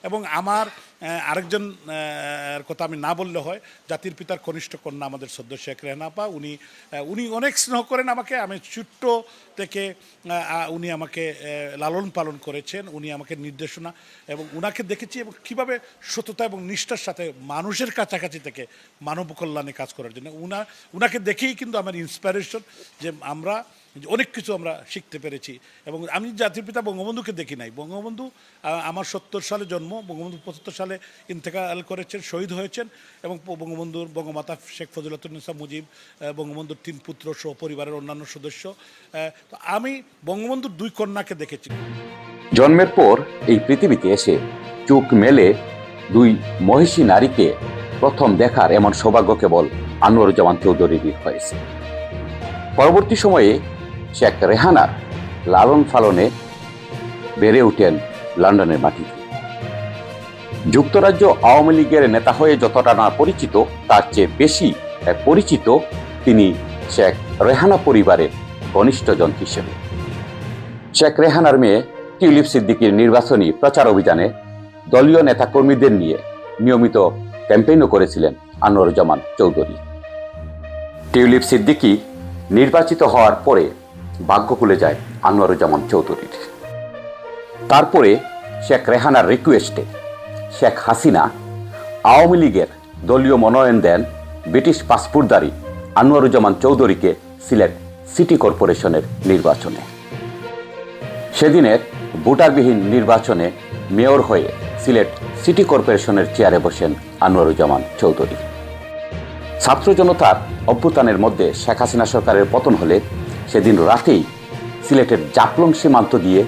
এবং আমার আরেকজন কথা আমি না বললে হয়, জাতির পিতার কনিষ্ঠ কন্যা আমাদের সদ্য শেখ রেহানা আপা, উনি অনেক স্নেহ করেন আমাকে। আমি ছোট্ট থেকে উনি আমাকে লালন পালন করেছেন, উনি আমাকে নির্দেশনা এবং উনাকে দেখেছি এবং কীভাবে সততা এবং নিষ্ঠার সাথে মানুষের কাছাকাছি থেকে মানব কল্যাণে কাজ করার জন্য উনাকে দেখেই কিন্তু আমার ইন্সপিরেশন, যে আমরা অনেক কিছু আমরা শিখতে পেরেছি। এবং আমি জাতির পিতা বঙ্গবন্ধুকে দেখি নাই। বঙ্গবন্ধু আমার 70 সালে জন্ম, বঙ্গবন্ধু 75 সালে ইন্তেকাল করেছেন, শহীদ হয়েছেন। এবং বঙ্গবন্ধুর বঙ্গমাতা শেখ ফজিলাতুন্নেসা মুজিব, বঙ্গবন্ধুর 3 পুত্র সহ পরিবারের অন্যান্য সদস্য, তো আমি বঙ্গবন্ধুর 2 কন্যাকে দেখেছি। জন্মের পর এই পৃথিবীতে এসে চোখ মেলে 2 মহিষী নারীকে প্রথম দেখার এমন সৌভাগ্য কেবল আনোয়ারুজ্জামান চৌধুরীর হয়েছে। পরবর্তী সময়ে শেখ রেহানার লালন পালনে বেড়ে ওঠেন লন্ডনের মাটিতে। যুক্তরাজ্য আওয়ামী লীগের নেতা হয়ে যতটা না পরিচিত, তার চেয়ে বেশি পরিচিত তিনি শেখ রেহানা পরিবারের ঘনিষ্ঠজন হিসেবে। শেখ রেহানার মেয়ে টিউলিপ সিদ্দিকীর নির্বাচনী প্রচার অভিযানে দলীয় নেতাকর্মীদের নিয়ে নিয়মিত ক্যাম্পেইনও করেছিলেন আনোয়ারুজ্জামান চৌধুরী। টিউলিপ সিদ্দিকী নির্বাচিত হওয়ার পরে ভাগ্য খুলে যায় আনোয়ারুজ্জামান চৌধুরীর। তারপরে শেখ রেহানার রিকোয়েস্টে শেখ হাসিনা আওয়ামী লীগের দলীয় মনোনয়ন দেন ব্রিটিশ পাসপোর্টধারী আনোয়ারুজ্জামান চৌধুরীকে সিলেট সিটি কর্পোরেশনের নির্বাচনে। সেদিনের ভোটারবিহীন নির্বাচনে মেয়র হয়ে সিলেট সিটি কর্পোরেশনের চেয়ারে বসেন আনোয়ারুজ্জামান চৌধুরী। ছাত্র জনতার অভ্যুত্থানের মধ্যে শেখ হাসিনা সরকারের পতন হলে সেদিন রাতেই সিলেটের জাফলং সীমান্ত দিয়ে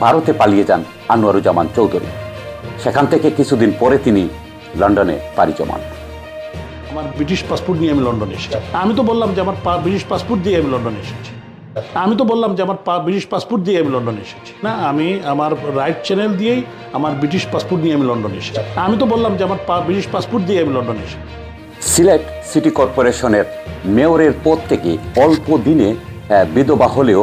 ভারতে পালিয়ে যান আনোয়ারুজ্জামান চৌধুরী। সেখান থেকে কিছুদিন পরে তিনি লন্ডনে পাড়ি জমান। আমার ব্রিটিশ পাসপোর্ট নিয়ে আমি লন্ডনে এসেছি। আমি তো বললাম যে আমার ব্রিটিশ পাসপোর্ট দিয়ে আমি লন্ডনে এসেছি। না, আমি আমার রাইট চ্যানেল দিয়েই আমার ব্রিটিশ পাসপোর্ট নিয়ে আমি লন্ডনে এসেছি। সিলেট সিটি কর্পোরেশনের মেয়রের পদ থেকে অল্প দিনে বিধবা হলেও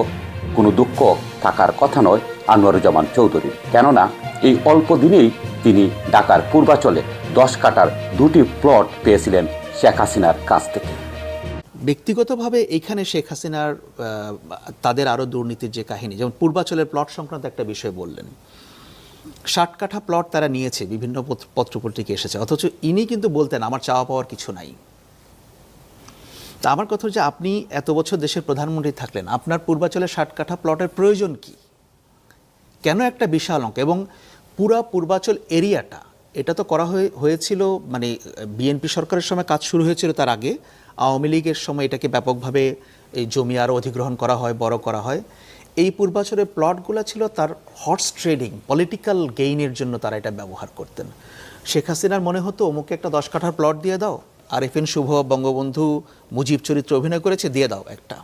কোনো দুঃখ থাকার কথা নয় আনোয়ারুজ্জামান চৌধুরীর। কেননা এই অল্প দিনেই তিনি ঢাকার পূর্বাঞ্চলে 10 কাঠার 2টি প্লট পেয়েছিলেন শেখ হাসিনার কাছ থেকে। ব্যক্তিগতভাবে এইখানে শেখ হাসিনার তাদের আরও দুর্নীতির যে কাহিনী, যেমন পূর্বাঞ্চলের প্লট সংক্রান্ত একটা বিষয় বললেন, 60 কাঠা প্লট তারা নিয়েছে, বিভিন্ন পত্রপত্রিকা এসেছে, অথচ ইনি কিন্তু বলতেন আমার চাওয়া পাওয়ার কিছু নাই। তা আমার কথা হচ্ছে, আপনি এত বছর দেশের প্রধানমন্ত্রী থাকলেন, আপনার পূর্বাঞ্চলের 60 কাঠা প্লটের প্রয়োজন কি? কেন একটা বিশাল অঙ্ক? এবং পুরা পূর্বাঞ্চল এরিয়াটা এটা তো করা হয়েছিল, মানে বিএনপি সরকারের সময় কাজ শুরু হয়েছিল, তার আগে আওয়ামী লীগের সময় এটাকে ব্যাপকভাবে এই জমি আরও অধিগ্রহণ করা হয়, বড় করা হয়। এই পূর্বাঞ্চলের প্লটগুলো ছিল তার হর্স ট্রেডিং, পলিটিক্যাল গেইনের জন্য তারা এটা ব্যবহার করতেন। শেখ হাসিনার মনে হতো অমুকে একটা 10 কাঠার প্লট দিয়ে দাও, আরিফিন শুভ বঙ্গবন্ধু মুজিব চরিত্র অভিনয় করেছে, দিয়ে দাও একটা।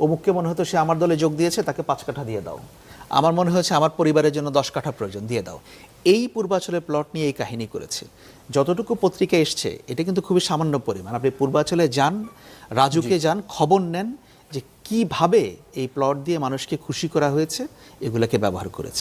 অমুককে মনে হতো সে আমার দলে যোগ দিয়েছে, তাকে 5 কাঠা দিয়ে দাও। আমার মনে হয়েছে আমার পরিবারের জন্য 10 কাঠা প্রয়োজন, দিয়ে দাও। এই পূর্বাঞ্চলের প্লট নিয়ে এই কাহিনী করেছে। যতটুকু পত্রিকা এসছে এটা কিন্তু খুবই সামান্য পরিমাণ। আপনি পূর্বাঞ্চলে যান, রাজুকে যান, খবর নেন যে কিভাবে এই প্লট দিয়ে মানুষকে খুশি করা হয়েছে, এগুলোকে ব্যবহার করেছে।